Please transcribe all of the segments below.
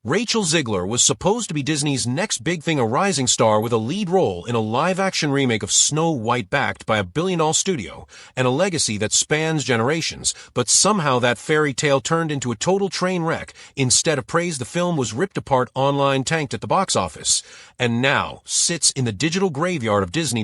Rachel Zegler was supposed to be Disney's next big thing, a rising star with a lead role in a live-action remake of Snow White backed by a billion-dollar studio, and a legacy that spans generations, but somehow that fairy tale turned into a total train wreck. Instead of praise, the film was ripped apart online, tanked at the box office, and now sits in the digital graveyard of Disney+,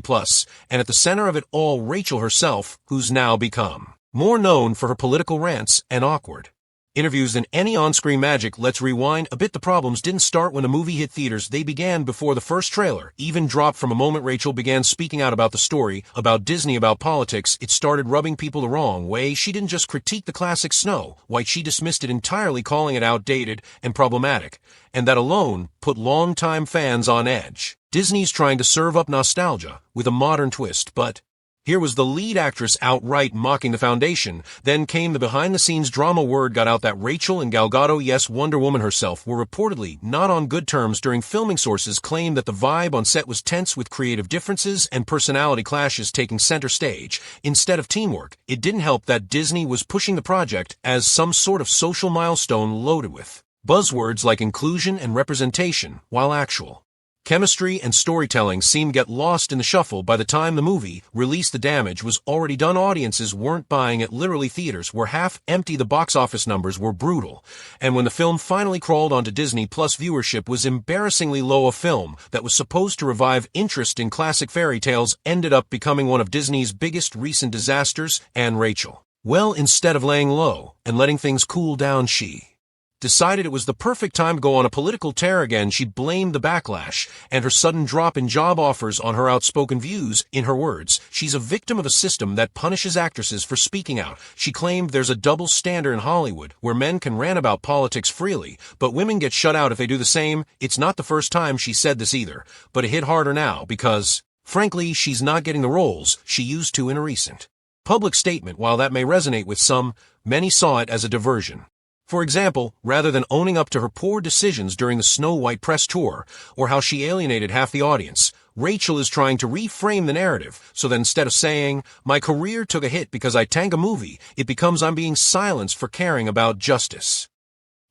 and at the center of it all, Rachel herself, who's now become more known for her political rants and awkward interviews than any on-screen magic. Let's rewind a bit. The problems didn't start when the movie hit theaters. They began before the first trailer even dropped. From a moment Rachel began speaking out about the story, about Disney, about politics, it started rubbing people the wrong way. She didn't just critique the classic Snow White, she dismissed it entirely, calling it outdated and problematic. And that alone put longtime fans on edge. Disney's trying to serve up nostalgia with a modern twist, but here was the lead actress outright mocking the foundation. Then came the behind-the-scenes drama. Word got out that Rachel and Gal Gadot, yes, Wonder Woman herself, were reportedly not on good terms during filming. Sources claim that the vibe on set was tense, with creative differences and personality clashes taking center stage instead of teamwork. It didn't help that Disney was pushing the project as some sort of social milestone loaded with buzzwords like inclusion and representation, while actual chemistry and storytelling seemed to get lost in the shuffle. By the time the movie released, the damage was already done. Audiences weren't buying it. Literally, theaters were half empty. The box office numbers were brutal. And when the film finally crawled onto Disney+, viewership was embarrassingly low. A film that was supposed to revive interest in classic fairy tales ended up becoming one of Disney's biggest recent disasters. And Rachel, well, instead of laying low and letting things cool down, she decided it was the perfect time to go on a political tear again. She blamed the backlash and her sudden drop in job offers on her outspoken views. In her words, she's a victim of a system that punishes actresses for speaking out. She claimed there's a double standard in Hollywood where men can rant about politics freely, but women get shut out if they do the same. It's not the first time she said this either, but it hit harder now because, frankly, she's not getting the roles she used to in a recent public statement. While that may resonate with some, many saw it as a diversion. For example, rather than owning up to her poor decisions during the Snow White press tour, or how she alienated half the audience, Rachel is trying to reframe the narrative so that instead of saying, "My career took a hit because I tanked a movie," it becomes, "I'm being silenced for caring about justice."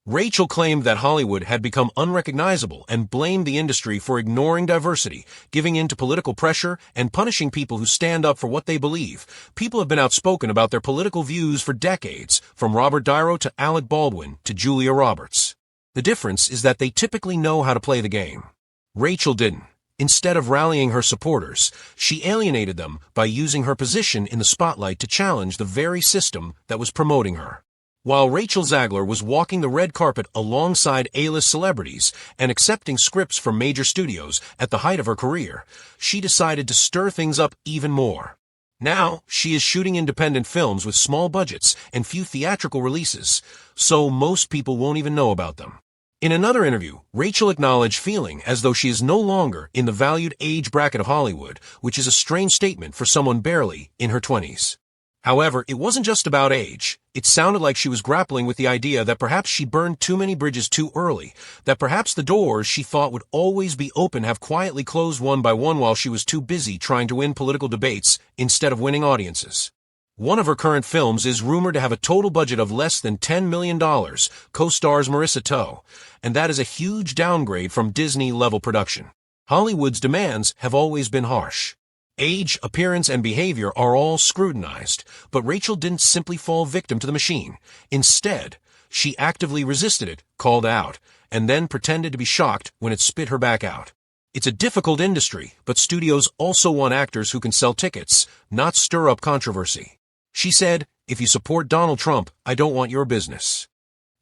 Rachel claimed that Hollywood had become unrecognizable and blamed the industry for ignoring diversity, giving in to political pressure, and punishing people who stand up for what they believe. People have been outspoken about their political views for decades, from Robert De Niro to Alec Baldwin to Julia Roberts. The difference is that they typically know how to play the game. Rachel didn't. Instead of rallying her supporters, she alienated them by using her position in the spotlight to challenge the very system that was promoting her. While Rachel Zegler was walking the red carpet alongside A-list celebrities and accepting scripts from major studios at the height of her career, she decided to stir things up even more. Now, she is shooting independent films with small budgets and few theatrical releases, so most people won't even know about them. In another interview, Rachel acknowledged feeling as though she is no longer in the valued age bracket of Hollywood, which is a strange statement for someone barely in her 20s. However, it wasn't just about age. It sounded like she was grappling with the idea that perhaps she burned too many bridges too early, that perhaps the doors she thought would always be open have quietly closed one by one while she was too busy trying to win political debates instead of winning audiences. One of her current films is rumored to have a total budget of less than $10 million, co-stars Marissa Tomei, and that is a huge downgrade from Disney-level production. Hollywood's demands have always been harsh. Age, appearance, and behavior are all scrutinized, but Rachel didn't simply fall victim to the machine. Instead, she actively resisted it, called out, and then pretended to be shocked when it spit her back out. It's a difficult industry, but studios also want actors who can sell tickets, not stir up controversy. She said, "If you support Donald Trump, I don't want your business."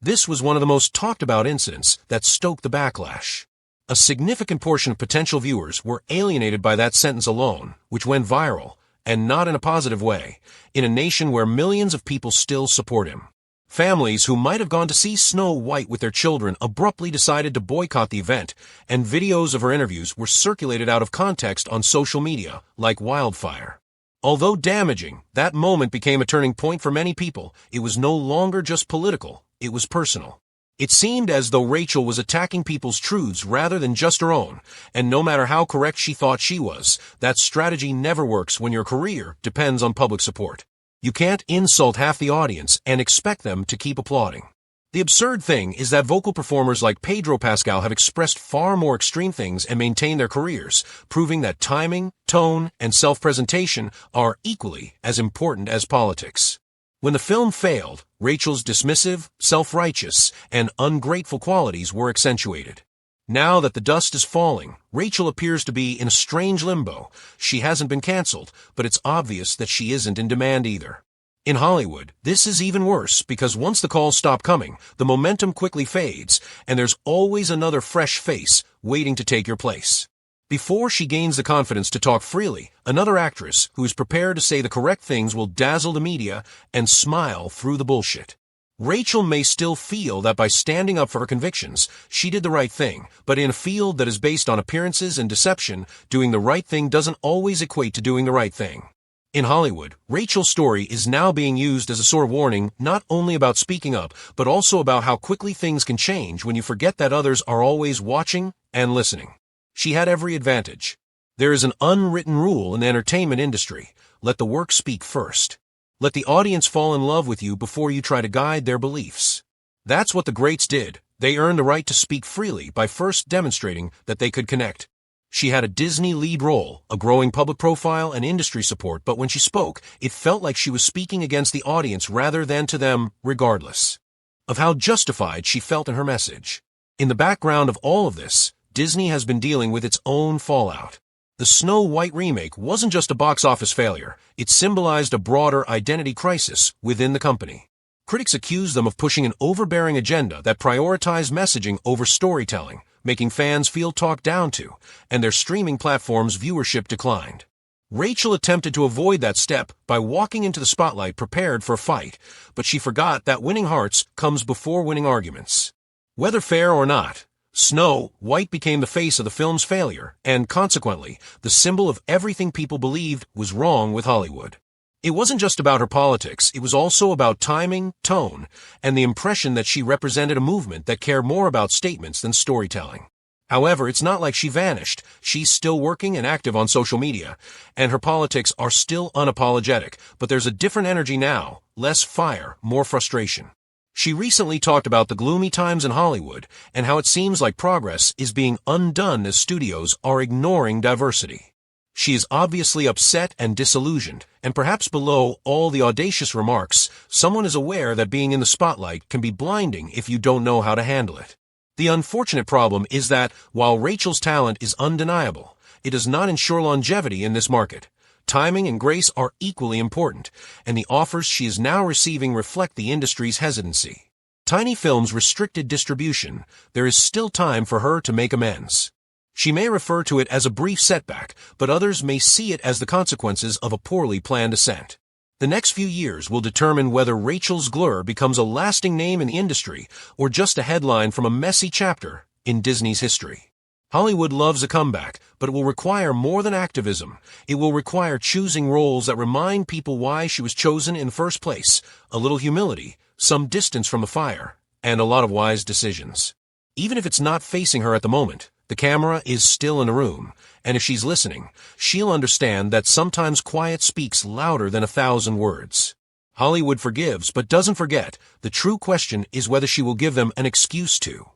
This was one of the most talked about incidents that stoked the backlash. A significant portion of potential viewers were alienated by that sentence alone, which went viral, and not in a positive way, in a nation where millions of people still support him. Families who might have gone to see Snow White with their children abruptly decided to boycott the event, and videos of her interviews were circulated out of context on social media like wildfire. Although damaging, that moment became a turning point for many people. It was no longer just political, it was personal. It seemed as though Rachel was attacking people's truths rather than just her own, and no matter how correct she thought she was, that strategy never works when your career depends on public support. You can't insult half the audience and expect them to keep applauding. The absurd thing is that vocal performers like Pedro Pascal have expressed far more extreme things and maintained their careers, proving that timing, tone, and self-presentation are equally as important as politics. When the film failed, Rachel's dismissive, self-righteous, and ungrateful qualities were accentuated. Now that the dust is falling, Rachel appears to be in a strange limbo. She hasn't been canceled, but it's obvious that she isn't in demand either. In Hollywood, this is even worse because once the calls stop coming, the momentum quickly fades, and there's always another fresh face waiting to take your place. Before she gains the confidence to talk freely, another actress who is prepared to say the correct things will dazzle the media and smile through the bullshit. Rachel may still feel that by standing up for her convictions, she did the right thing, but in a field that is based on appearances and deception, doing the right thing doesn't always equate to doing the right thing. In Hollywood, Rachel's story is now being used as a sort of warning not only about speaking up, but also about how quickly things can change when you forget that others are always watching and listening. She had every advantage. There is an unwritten rule in the entertainment industry: let the work speak first. Let the audience fall in love with you before you try to guide their beliefs. That's what the greats did. They earned the right to speak freely by first demonstrating that they could connect. She had a Disney lead role, a growing public profile, and industry support, but when she spoke, it felt like she was speaking against the audience rather than to them, regardless of how justified she felt in her message. In the background of all of this, Disney has been dealing with its own fallout. The Snow White remake wasn't just a box office failure, it symbolized a broader identity crisis within the company. Critics accused them of pushing an overbearing agenda that prioritized messaging over storytelling, making fans feel talked down to, and their streaming platform's viewership declined. Rachel attempted to avoid that step by walking into the spotlight prepared for a fight, but she forgot that winning hearts comes before winning arguments. Whether fair or not, Snow White became the face of the film's failure, and consequently, the symbol of everything people believed was wrong with Hollywood. It wasn't just about her politics, it was also about timing, tone, and the impression that she represented a movement that cared more about statements than storytelling. However, it's not like she vanished. She's still working and active on social media, and her politics are still unapologetic, but there's a different energy now, less fire, more frustration. She recently talked about the gloomy times in Hollywood and how it seems like progress is being undone as studios are ignoring diversity. She is obviously upset and disillusioned, and perhaps below all the audacious remarks, someone is aware that being in the spotlight can be blinding if you don't know how to handle it. The unfortunate problem is that, while Rachel's talent is undeniable, it does not ensure longevity in this market. Timing and grace are equally important, and the offers she is now receiving reflect the industry's hesitancy. Tiny Film's restricted distribution, there is still time for her to make amends. She may refer to it as a brief setback, but others may see it as the consequences of a poorly planned ascent. The next few years will determine whether Rachel Zegler becomes a lasting name in the industry or just a headline from a messy chapter in Disney's history. Hollywood loves a comeback, but it will require more than activism. It will require choosing roles that remind people why she was chosen in the first place, a little humility, some distance from the fire, and a lot of wise decisions. Even if it's not facing her at the moment, the camera is still in the room, and if she's listening, she'll understand that sometimes quiet speaks louder than 1,000 words. Hollywood forgives but doesn't forget. The true question is whether she will give them an excuse to.